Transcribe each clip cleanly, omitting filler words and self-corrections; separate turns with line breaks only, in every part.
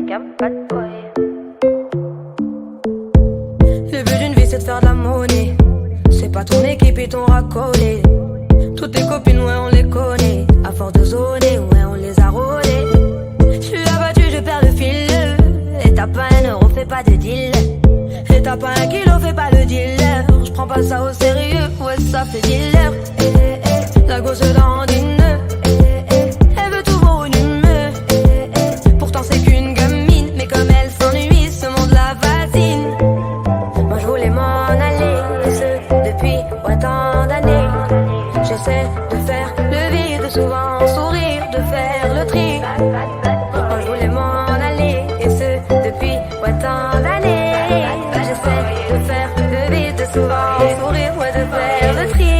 Le but d'une vie c'est de faire de la monnaie. C'est pas ton équipe et ton racolé. Toutes tes copines ouais on les connaît. À force de zoner ouais on les a rôlées. J'suis abattu je perds le fil. Et t'as pas un euro fais pas de deal. Et t'as pas un kilo fais pas le dealer. J'prends pas ça au sérieux ouais ça fait dealer. La gosse dandine. Elle veut tout voir une humeur. Pourtant c'est qu'une gamine. Mais comme elle s'ennuie ce monde la fascine. Moi je voulais m'en aller. Et ce depuis ouais tant d'années. J'essaie de faire le vide souvent sourire. De faire le tri. Moi je voulais m'en aller. Et ce depuis ouais tant d'années. J'essaie de faire le vide souvent sourire. Ouais de faire le tri.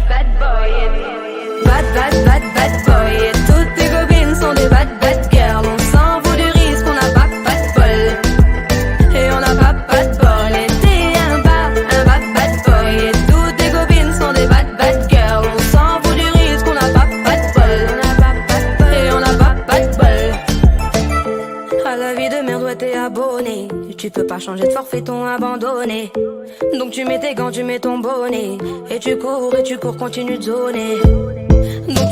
Bad boy. Et toutes tes copines sont des bad girls. On s'en fout du risque, on n'a pas de bol. Et on n'a pas de bol. Et t'es un bad boy. Et toutes tes copines sont des bad girls. On s'en fout du risque, on n'a pas de bol. Et on n'a pas de bol. À la vie de merde, ouais t'es abonné. Tu peux pas changer de forfait, ton abandonné. Donc tu mets tes gants, tu mets ton bonnet. Et tu cours, continue de zoner. Donc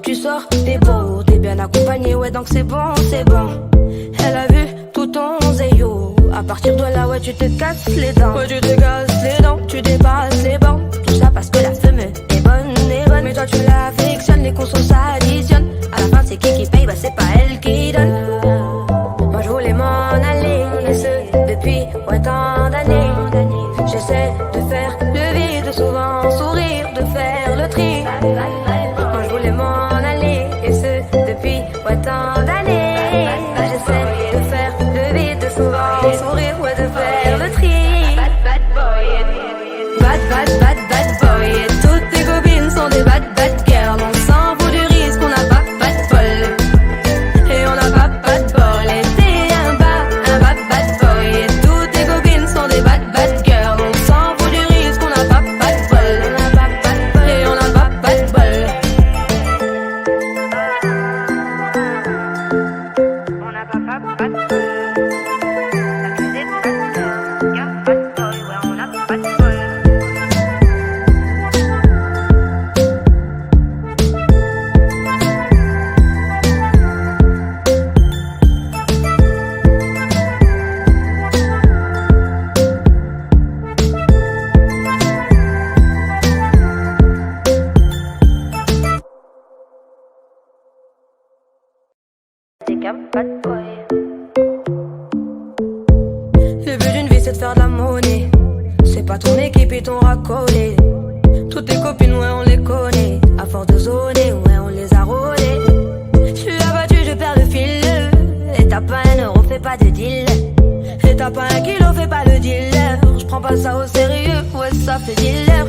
tu sors, t'es beau, t'es bien accompagné, ouais donc c'est bon. Elle a vu tout ton zéyo. À partir de là, ouais tu te casses les dents. Ouais tu te casses les dents, tu dépasses les bancs. Tout ça parce que la femme est bonne. Mais toi tu l'affectionnes, les consos s'additionnent. À la fin c'est qui paye, bah c'est pas elle qui donne. Moi je voulais m'en aller, et ce depuis ouais tant d'années. J'essaie de faire le vide, souvent sourire, de faire le tri. Moi je voulais m'en aller, et ce depuis ouais tant d'années. J'essaie de faire le vide, souvent sourire, ouais de faire le tri. Bad boy. Et toutes tes copines sont des bad girls. On s'en fout du risque, on n'a pas de bol. Et on n'a pas de bol. Et t'es un bad boy. Et toutes tes copines sont des bad girls. On s'en fout du risque, on n'a pas de bol. Et on n'a pas de bol. On n'a pas de bol. Le but d'une vie c'est de faire de la monnaie. C'est pas ton équipe et ton racolé. Toutes tes copines ouais on les connaît. À force de zoner ouais on les a rôlées. J'suis abattu je perds le fil. Et t'as pas un euro fais pas de deal. Et t'as pas un kilo fais pas le dealer. J'prends pas ça au sérieux ouais ça fait dealer.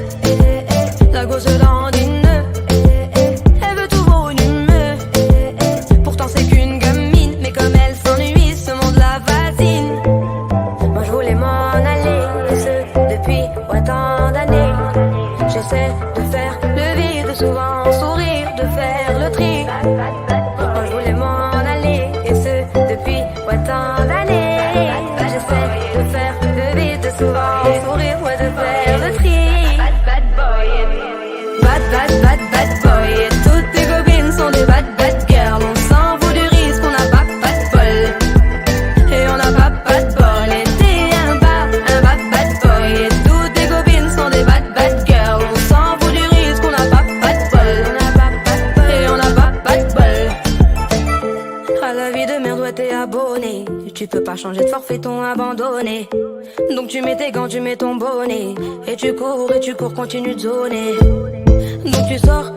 La gosse dandine. Elle veut tout voir une humeur. Pourtant c'est qu'une gamine. Mais comme elle s'ennuie ce monde la fascine. Moi je voulais m'en aller. Et ce depuis ouais tant d'années. J'essaie de faire le vide souvent sourire. De faire le tri. Moi je voulais m'en aller. Et ce depuis ouais tant d'années. J'essaie de faire le vide souvent sourire. Ouais de faire le tri. Bad boy. Et toutes tes copines sont des bad girls. On s'en fout du risque, on n'a pas de bol. Et on n'a pas de bol. Et t'es un bad boy. Et toutes tes copines sont des bad girls. On s'en fout du risque, on n'a pas de bol. Et on n'a pas de bol. À la vie de merde, ouais t'es abonné. Tu peux pas changer de forfait, ton abandonné. Donc tu mets tes gants, tu mets ton bonnet. Et tu cours, continue de zoner. Donc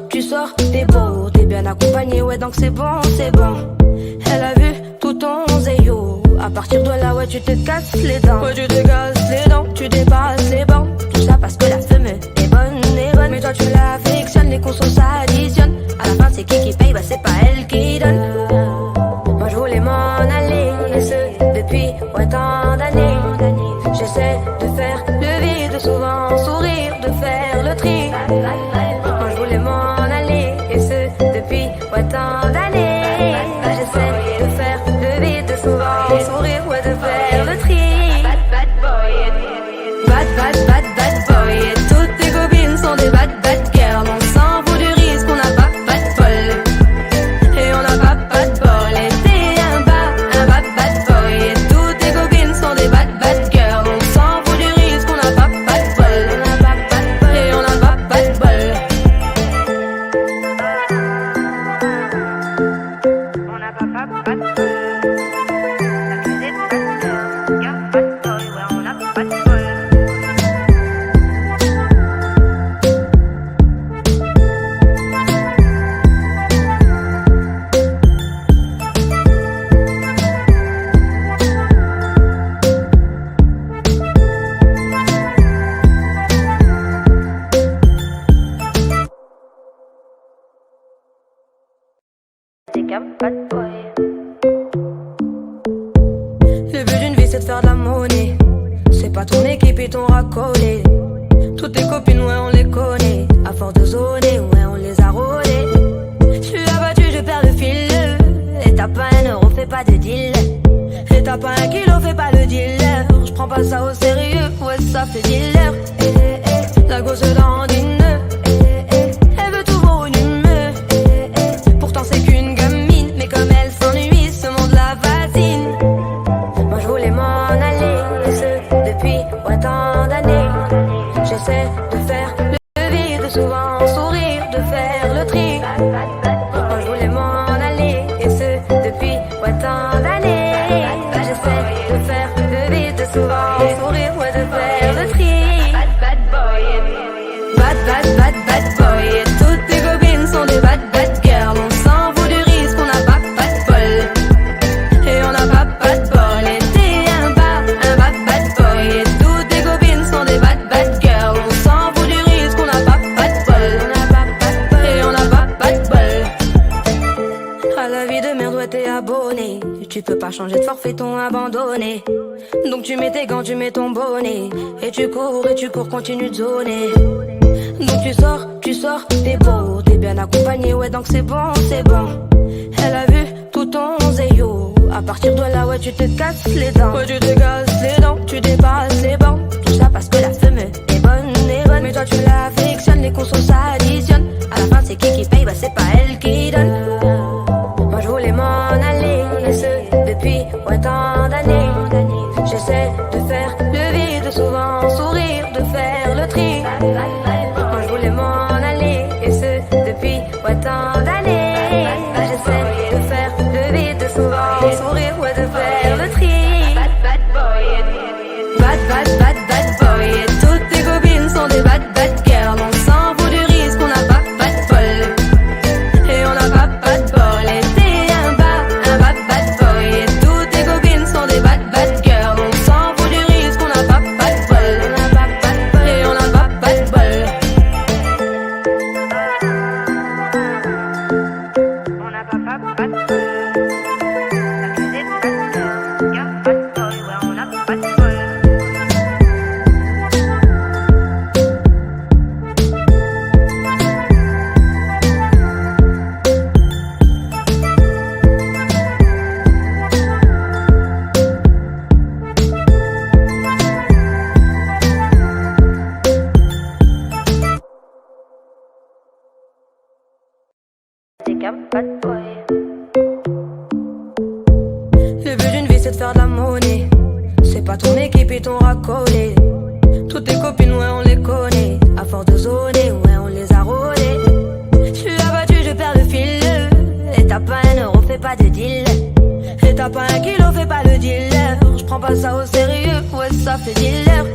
tu sors, t'es beau, t'es bien accompagné, ouais donc c'est bon. Elle a vu tout ton zéyo. À partir de là, ouais tu te casses les dents. Ouais tu te casses les dents, tu dépasses les bancs. Tout ça parce que la femme est bonne. Mais toi tu l'affectionnes, les consos s'additionnent. À la fin c'est qui paye, bah c'est pas elle qui donne. Moi je voulais m'en aller, et ce depuis ouais tant d'années. J'essaie de faire le vide, souvent sourire, de faire le tri. Moi je voulais m'en aller, et ce depuis ouais tant d'années. J'essaie de faire le vide, souvent Le but d'une vie c'est de faire de la monnaie. C'est pas ton équipe et ton racolé. Toutes tes copines ouais on les connaît. À force de zoner ouais on les a rôlées. J'suis abattu je perds le fil. Et t'as pas un euro fais pas de deal. Et t'as pas un kilo fais pas le dealer. J'prends pas ça au sérieux ouais ça fait dealer. La gosse dandine. Elle veut tout volume. Pourtant c'est qu'une gamine. Mais comme elle s'ennuie ce monde la fascine. Moi je voulais m'en aller. Et ce depuis autant d'années. J'essaie de faire le vide, souvent sourire, de faire le tri. Moi je voulais m'en aller, et ce depuis autant d'années. J'essaie de faire le vide, souvent sourire, ouais, de faire le tri. Bad boy, bad boy. Et toutes tes copines sont des bad girls. On s'en fout du risque, on n'a pas de bol. Et on n'a pas de bol. Et t'es un bad boy. Et toutes tes copines sont des bad girls. On s'en fout du risque, on n'a pas de bol. Et on n'a pas de bol. À la vie de merde, ouais, t'es abonné. Tu peux pas changer de forfait, ton abandonné. Donc tu mets tes gants, tu mets ton bonnet. Et tu cours, continue de zoner. Donc tu sors, t'es beau, t'es bien accompagné, ouais, donc c'est bon. Elle a vu tout ton zéyo. À partir de là, ouais, tu te casses les dents. Ouais, tu te casses les dents, tu dépasses les bancs. Tout ça parce que la femme est bonne. Mais toi, tu l'affectionnes, les consos s'additionnent. À la fin, c'est qui paye, bah c'est pas elle qui donne. Moi, je voulais m'en aller, et ce, depuis autant d'années. J'essaie de faire le vide, souvent sourire, de faire le tri. Moi, je voulais m'en aller, et ce, depuis autant d'années. J'essaie de faire le vide, souvent sourire, ouais, de faire le tri. Bad boy. Et toutes tes copines sont des bad girls. On s'en fout du risque, on n'a pas de bol. Et on n'a pas de bol. Et t'es un bad boy. Et toutes tes copines sont des bad girls. On s'en fout du risque, on n'a pas de bol. Et on n'a pas de bol. On n'a pas de bol. Le but d'une vie c'est de faire de la monnaie. C'est pas ton équipe et ton racolé. Toutes tes copines ouais on les connaît. À force de zoner ouais on les a rôlées. J'suis abattu je perds le fil. Et t'as pas un euro fais pas de deal. Et t'as pas un kilo fais pas le dealer. J'prends pas ça au sérieux ouais ça fait dealer.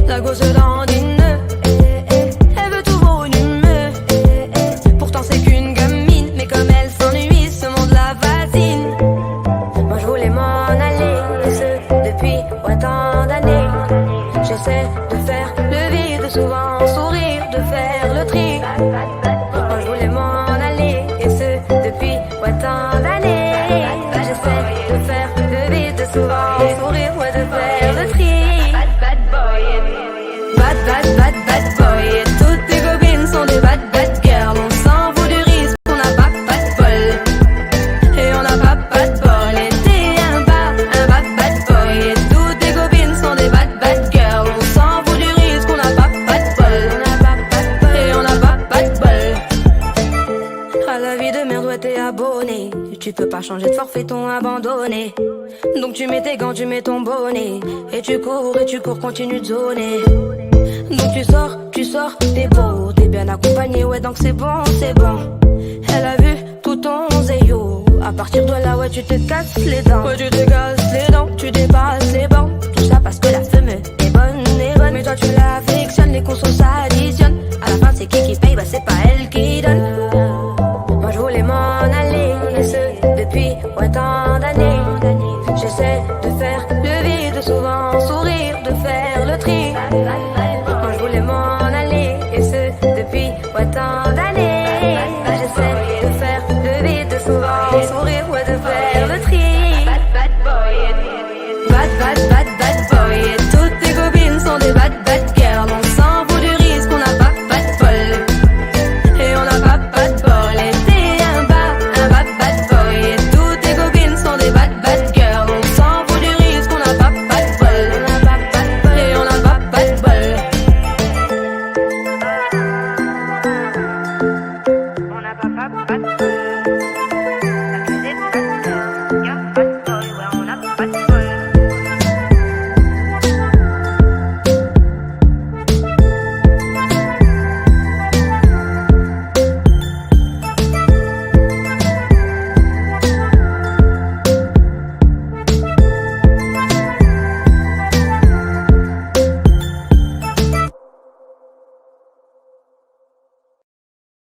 La gosse dandine. Elle veut tout volume. Pourtant c'est qu'une gamine. Mais comme elle s'ennuie ce monde la fascine. Moi je voulais m'en aller. Et ce depuis autant d'années. J'essaie de faire le vide, souvent sourire, de faire le tri. Moi je voulais m'en aller. Et ce depuis autant d'années. J'essaie de faire le vide, souvent sourire, ouais, de faire le tri. Bad boy. Et toutes tes copines sont des bad girls. On s'en fout du risque, on n'a pas de bol. Et on n'a pas de bol. Et t'es un bad boy. Et toutes tes copines sont des bad girls. On s'en fout du risque, on n'a pas de bol. Et on n'a pas de bol. À la vie de merde, ouais, t'es abonné. Tu peux pas changer de forfait, ton abandonné. Donc tu mets tes gants, tu mets ton bonnet. Et tu cours, continue de zoner. Donc tu sors, t'es beau, t'es bien accompagné, ouais, donc c'est bon. Elle a vu tout ton zéyo. À partir de là, ouais, tu te casses les dents. Ouais, tu te casses les dents, tu dépasses les bancs. Tout ça parce que la femme est bonne. Mais toi, tu l'affectionnes, les consos s'additionnent. À la fin, c'est qui paye, bah c'est pas elle qui donne. Moi, je voulais m'en aller, et ce, depuis autant d'années. J'essaie de faire le vide, souvent sourire, de faire le tri. Moi je voulais m'en aller, et ce depuis autant d'années. J'essaie de faire le vide, souvent sourire, ouais, de faire le tri. Bad boy.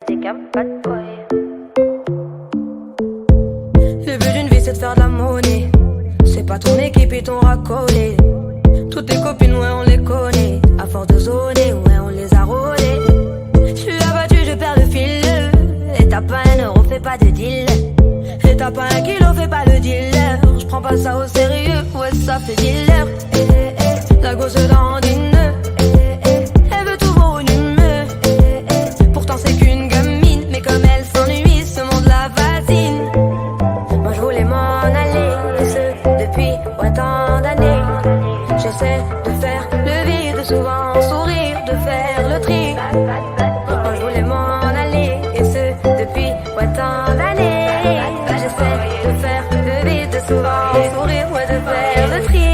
t'es qu'un bad boy. Le but d'une vie c'est de faire de la monnaie. C'est pas ton équipe et ton racolé. Toutes tes copines ouais on les connaît. À force de zoner ouais on les a rôlées. J'suis abattu je perds le fil. Et t'as pas un euro fais pas de deal. Et t'as pas un kilo fais pas le dealer. J'prends pas ça au sérieux ouais ça fait dealer. La gosse dandine. Elle veut tout volume. Pourtant c'est qu'une gamine. Mais comme elle s'ennuie ce monde la fascine. Moi je voulais m'en aller. Et ce depuis autant d'années. J'essaie de faire le vide, souvent sourire, de faire le tri. Moi je voulais m'en aller, et ce depuis autant d'années. J'essaie de faire le vide, souvent sourire, ouais, de faire le tri.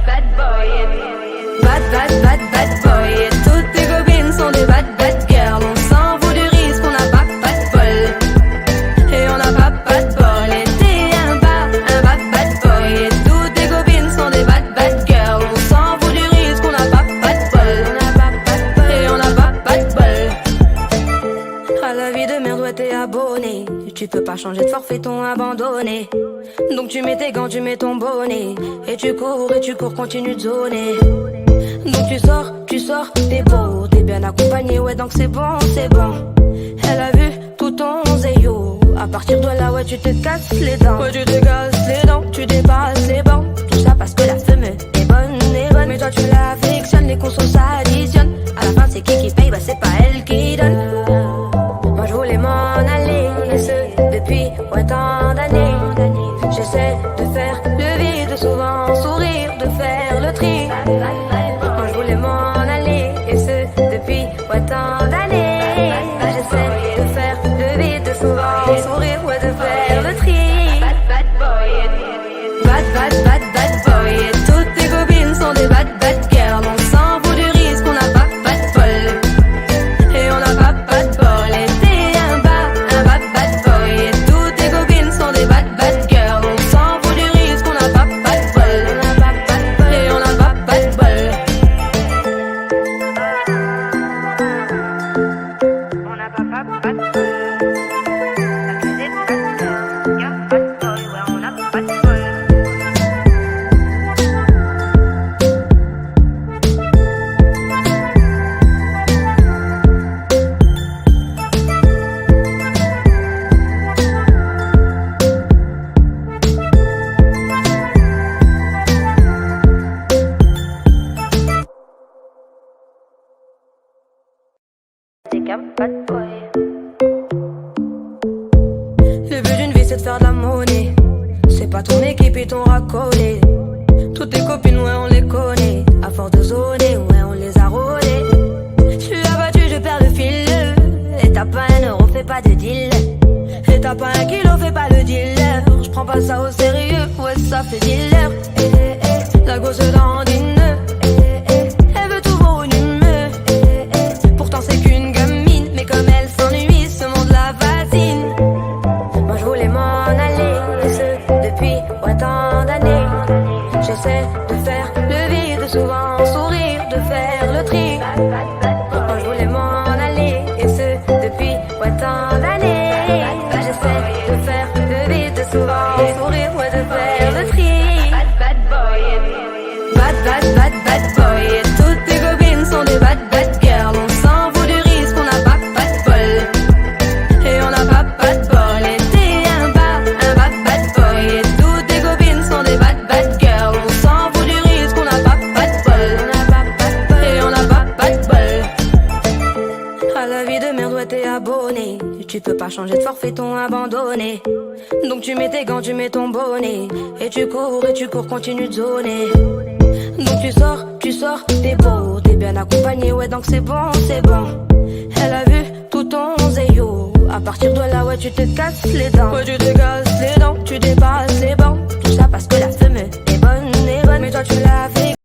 Bad boy, bad boy. Et toutes tes copines sont des bad girls. On s'en fout du risque, on n'a pas de bol. Et on n'a pas de bol. Et t'es un bad boy. Et toutes tes copines sont des bad girls. On s'en fout du risque, on n'a pas de bol. Et on n'a pas de bol. À la vie de merde, ouais, t'es abonné. Tu peux pas changer de forfait, ton abandonné. Donc tu mets tes gants, tu mets ton bonnet. Et tu cours, continue de zoner. Donc tu sors, t'es beau, t'es bien accompagné, ouais donc c'est bon. Elle a vu tout ton zéyo. À partir de là, ouais tu te casses les dents. Ouais tu te casses les dents, tu dépasses les bancs. Tout ça parce que la femme est bonne. Mais toi tu l'affectionnes, les consos s'additionnent. À la fin c'est qui paye, bah c'est pas elle qui donne. Moi je voulais m'en aller, et ce depuis autant d'années. J'essaie de faire le vide, souvent sourire, de faire le tri. Moi je voulais m'en aller, et ce depuis autant d'années. J'essaie de faire le vide, souvent sourire, ouais, de faire le tri. Bad boy. Et toutes tes copines sont des bad girls. On s'en fout du risque, on n'a pas de bol. Et on n'a pas de bol. Et t'es un bad boy. Et toutes tes copines sont des bad girls. On s'en fout du risque, on n'a pas de bol. Et on n'a pas de bol. On n'a pas de bol. Le but d'une vie c'est de faire de la monnaie. C'est pas ton équipe et ton racolé. Toutes tes copines ouais on les connaît. À force de zoner ouais on les a rôlées. J'suis abattu je perds le fil. Et t'as pas un euro fais pas de deal. Et t'as pas un kilo fais pas le dealer. J'prends pas ça au sérieux ouais ça fait dealer. La gosse dandine. Elle veut tout volume. Pourtant c'est qu'une gamine. Mais comme elle s'ennuie ce monde la fascine. Moi je voulais m'en aller, et ce depuis autant d'années. J'essaie de faire le vide, souvent sourire, de faire le tri. Moi je voulais m'en aller, et ce depuis autant d'années. J'essaie de faire le vide, souvent sourire, ouais, de faire le tri. Bad boy. Et toutes tes copines sont des bad girls. On s'en fout du risque, on n'a pas de bol. Et on n'a pas de bol. Et t'es un bad boy. Et toutes tes copines sont des bad girls. On s'en fout du risque, on n'a pas de bol. Et on n'a pas de bol. À la vie de merde, ouais t'es abonné. Tu peux pas changer de forfait, ton abandonné. Donc tu mets tes gants, tu mets ton bonnet. Et tu cours, continue de zoner. Donc tu sors, t'es beau, t'es bien accompagné, ouais donc c'est bon. Elle a vu tout ton zéyo. À partir de là, ouais tu te casses les dents. Ouais tu te casses les dents, tu dépasses les bancs. Tout ça parce que la femme est bonne. Mais toi tu l'as fait.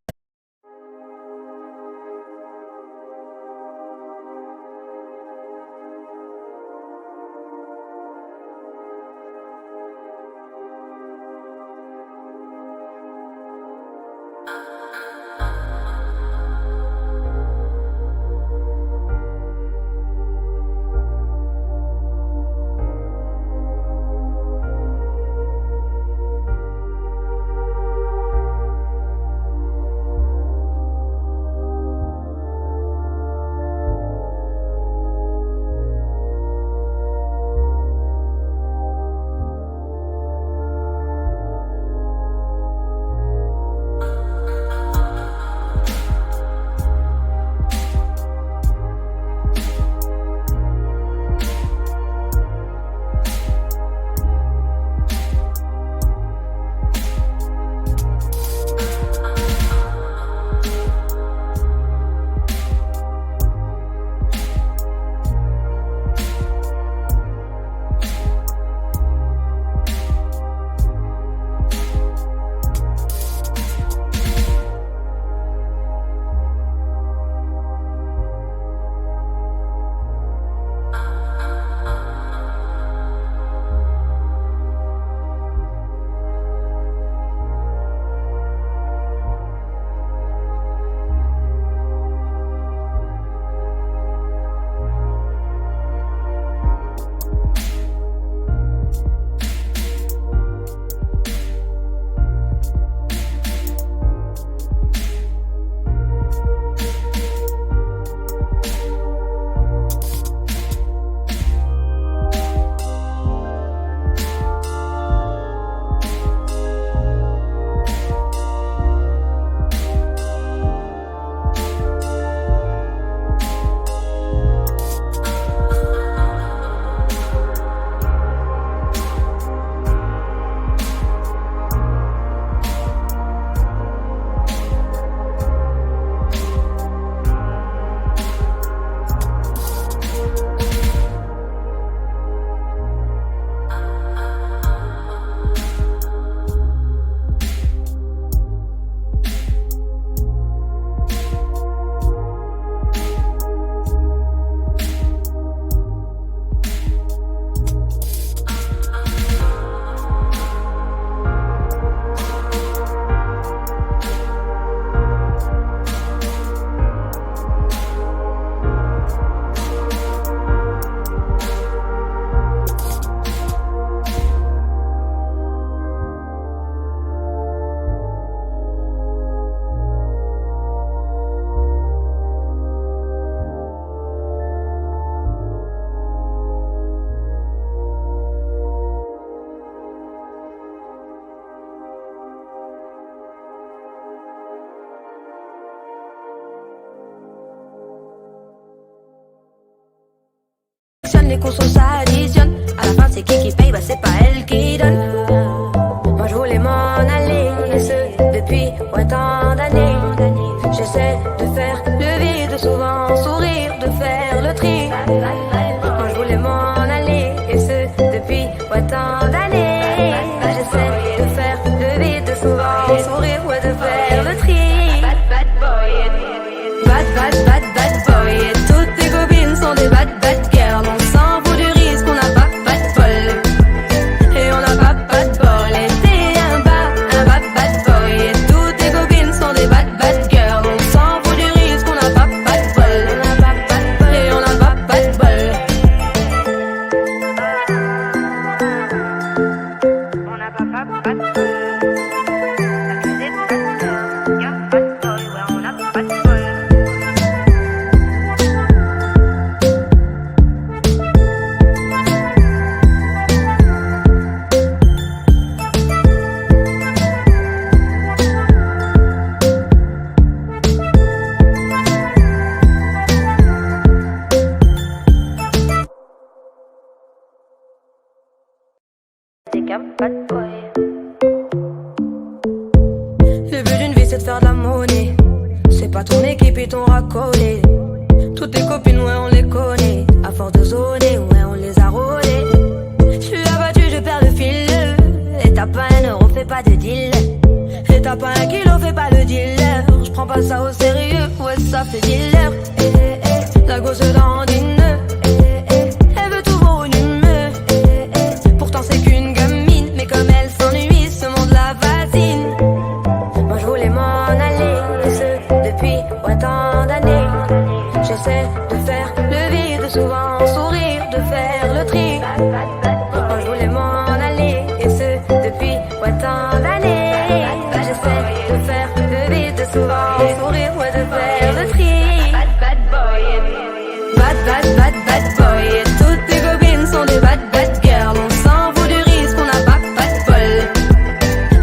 les consos s'additionnent. À la fin c'est qui paye, bah c'est pas elle qui donne. Moi je voulais m'en aller, et ce depuis tant d'années. J'essaie de faire le vide, souvent sourire, de faire le tri. Moi je voulais m'en aller, et ce depuis tant d'années. J'essaie de faire le vide, souvent sourire, ouais, de faire le tri. Bad boy, et toutes tes copines sont des bad girls. On s'en fout du risque, on n'a pas de bol. Et on n'a pas de bol. Et t'es un bad boy, et toutes tes copines sont des bad girls. On s'en fout du risque, on n'a pas de bol. Et on n'a pas de bol. On n'a pas de bol. Le but d'une vie c'est de faire de la monnaie. C'est pas ton équipe et ton racolé. Toutes tes copines ouais on les connaît. À force de zoner ouais on les a rôlées. Je suis abattu je perds le fil. Et t'as pas un euro fais pas de deal. Et t'as pas un kilo fais pas le dealer. Je prends pas ça au sérieux ouais ça fait dealer. La gosse dandine. Elle veut tout volumineux. Pourtant c'est qu'une gamine. Mais comme elle s'ennuie ce monde la fascine. Moi je voulais m'en aller, et ce depuis tant d'années. J'essaie de faire le vide, souvent sourire, de faire le tri. Moi je voulais m'en aller, et ce depuis tant d'années. J'essaie de faire le vide, souvent sourire, ouais, de faire le tri. Bad boy, et toutes tes copines sont des bad girls. On s'en fout du risque, on n'a pas de bol.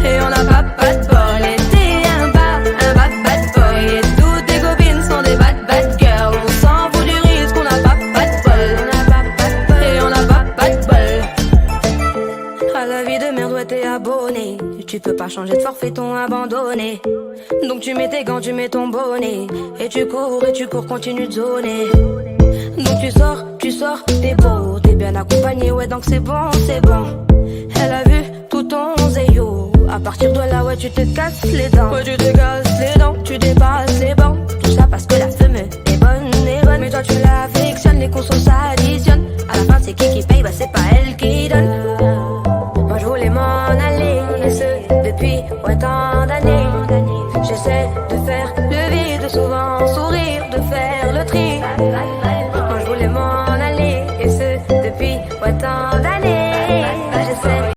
Et on n'a pas de bol. Et t'es un bad boy, et toutes tes copines sont des bad girls. On s'en fout du risque, on n'a pas de bol. Et on n'a pas de bol. À la vie de merde, ouais, t'es abonné. Tu peux pas changer de forfait, ton abandonné. Donc tu mets tes gants, tu mets ton bonnet. Et tu cours, continue de zoner. Donc tu sors, t'es beau, t'es bien accompagné, ouais donc c'est bon. Elle a vu tout ton zéyo. À partir de là, ouais tu te casses les dents. Ouais tu te casses les dents, tu dépasses les bancs. Tout ça parce que la femme est bonne. Mais toi tu l'affectionnes, les consos s'additionnent. À la fin c'est qui paye, bah c'est pas elle qui donne. Moi je voulais m'en aller, et ce depuis tant d'années. J'essaie de faire le vide, souvent sourire, de faire le tri. Moi je voulais m'en aller, et ce depuis tant d'années. J'essaie.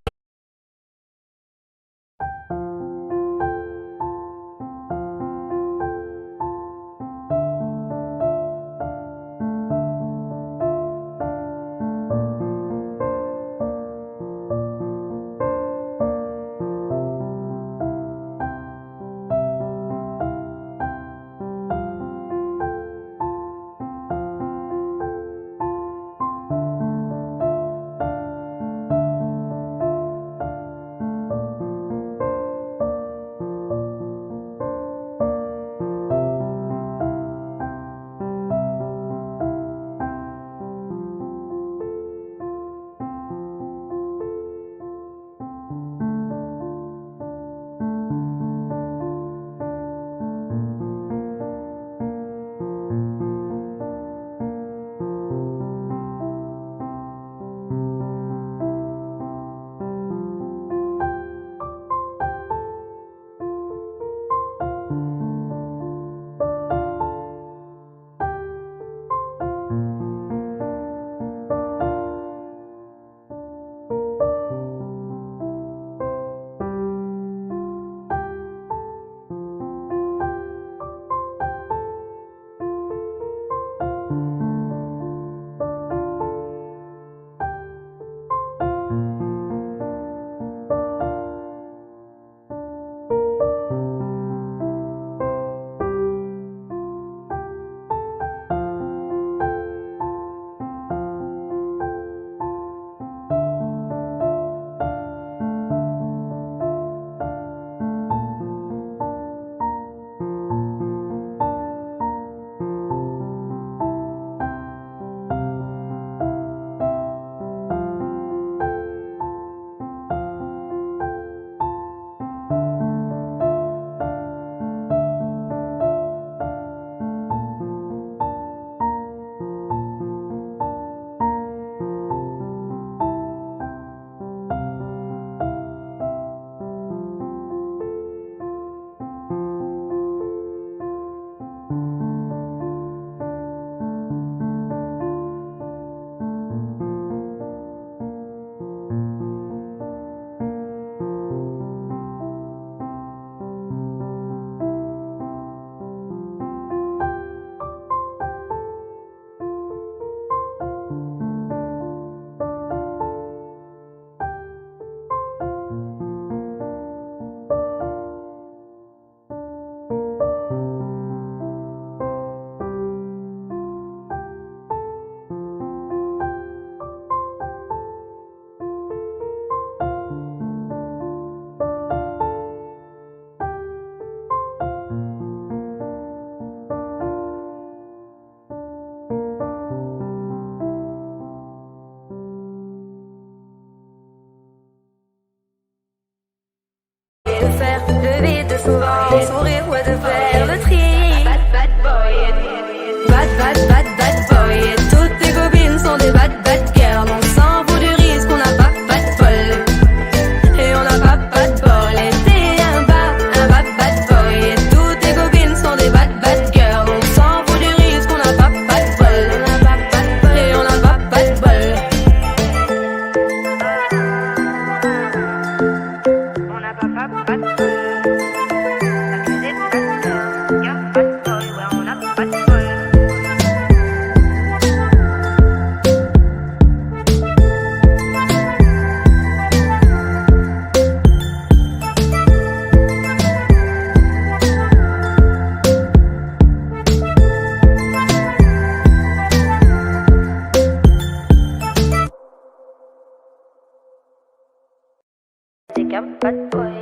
bad boy.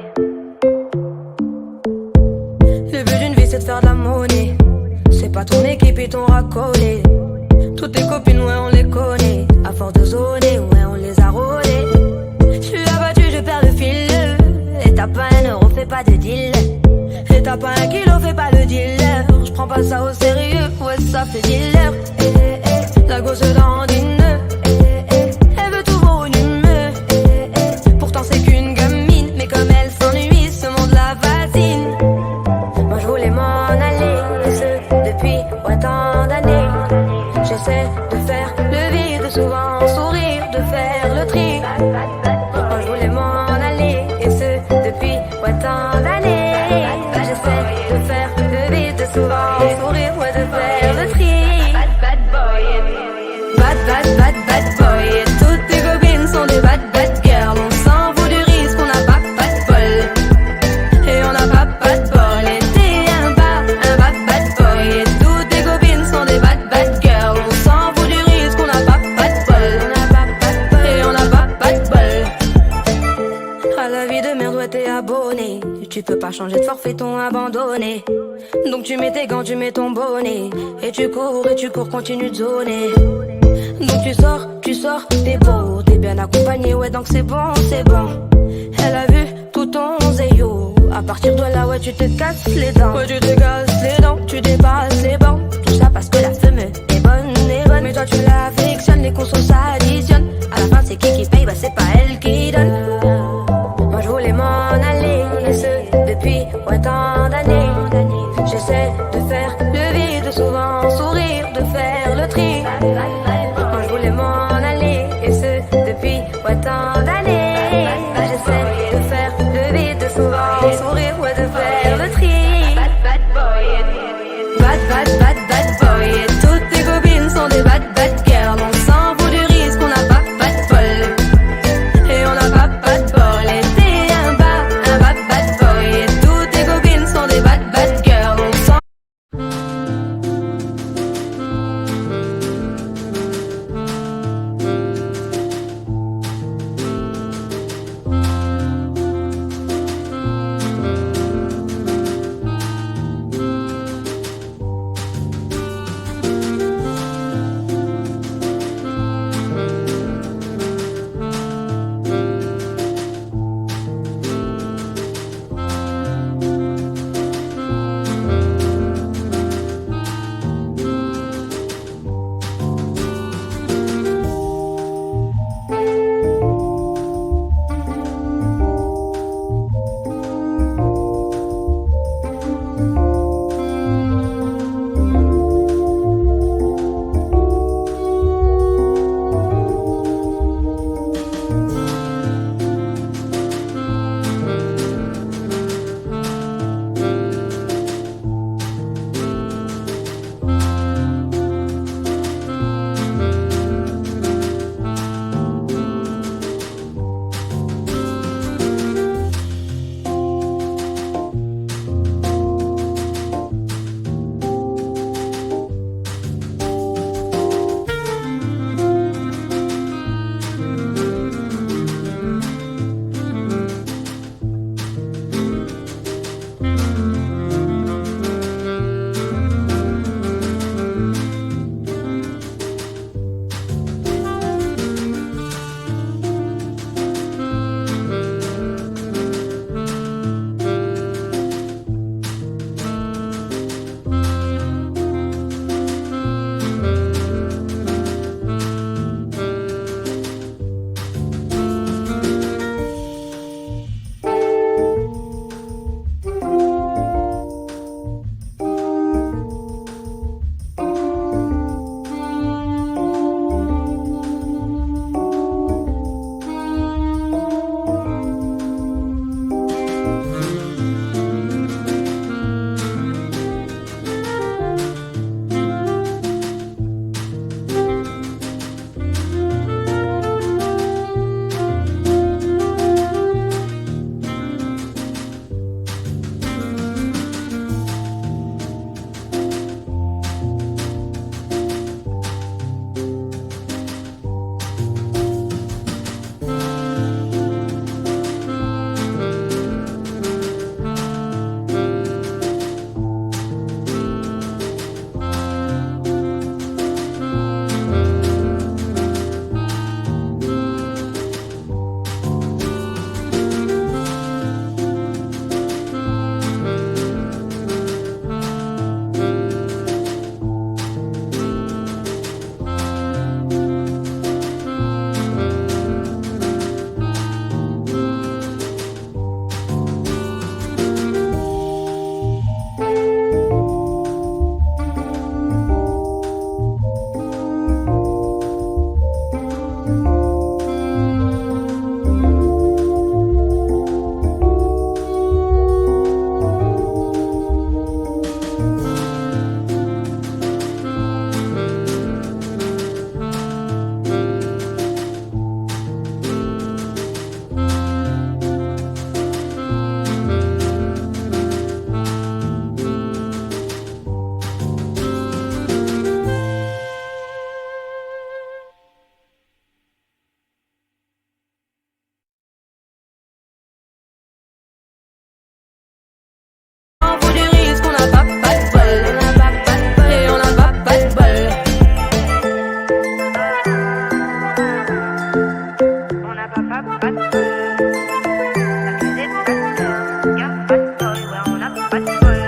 Le but d'une vie c'est de faire de la monnaie. C'est pas ton équipe et ton racolé. Toutes tes copines ouais on les connaît. À force de zoner ouais on les a rôlées. J'suis abattu je perds le fil. Et t'as pas un euro fais pas de deal. Et t'as pas un kilo fais pas le dealer. J'prends pas ça au sérieux ouais ça fait dealer. La gosse dandine. Elle veut tout volume. Pourtant c'est qu'une gamine. Mais comme elle s'ennuie ce monde la fascine. Moi je voulais m'en aller. Et ce depuis ouais tant d'années. J'essaie de faire le vide, souvent sourire, de faire le tri. Moi je voulais m'en aller, et ce depuis ouais tant d'années. J'essaie de faire le vide, souvent sourire, ouais de faire le tri. Bad boy, bad boy. Et toutes tes copines sont des bad girls. On s'en fout du risque, on n'a pas de bol. Et on n'a pas de bol. Et t'es un bad boy. Et toutes tes copines sont des bad girls. On s'en fout du risque, on n'a pas de bol. Et on n'a pas de bol. À la vie de merde, ouais t'es abonné. Tu peux pas changer de forfait, ton abandonné. Donc tu mets tes gants, tu mets ton bonnet. Et tu cours, continue de zoner. Donc tu sors, t'es beau, t'es bien accompagné, ouais donc c'est bon. Elle a vu tout ton zéyo. À partir de là, ouais tu te casses les dents. Ouais tu te casses les dents, tu dépasses les bancs. Tout ça parce que la femme est bonne. Mais toi tu l'affectionnes, les consos s'additionnent. À la fin c'est qui paye, bah c'est pas elle qui donne. Moi je voulais m'en aller, et ce depuis ouais tant d'années. J'essaie de faire le vide, souvent sourire, de faire le tri. Moi je voulais m'en aller, et ce depuis ouais tant d'années. J'essaie de faire le vide, souvent sourire, ouais de faire le tri. Bad boy. Et toutes tes copines sont des bad girls. On s'en fout du risque, on n'a pas de bol. Et on n'a pas de bol. Et t'es un bad boy. Et toutes tes copines sont des bad girls. On s'en bad boy.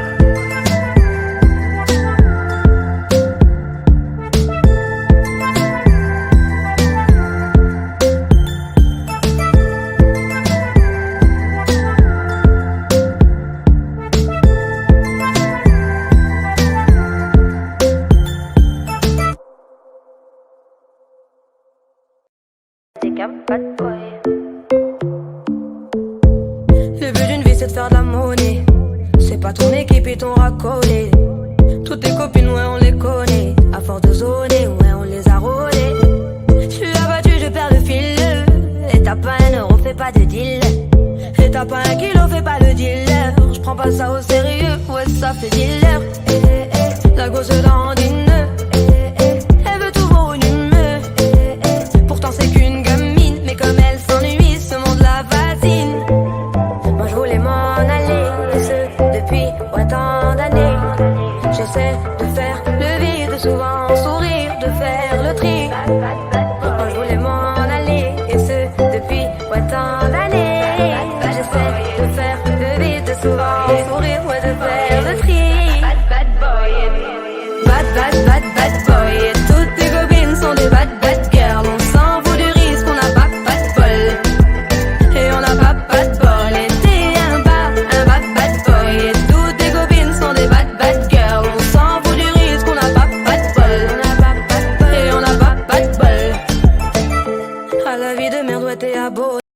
Bad boy. Le but d'une vie c'est de faire de la monnaie. C'est pas ton équipe et ton racolé. Toutes tes copines ouais on les connaît. À force de zoner ouais on les a rôlées. J'suis abattu je perds le fil. Et t'as pas un euro fais pas de deal. Et t'as pas un kilo fais pas le dealer. J'prends pas ça au sérieux ouais ça fait dealer.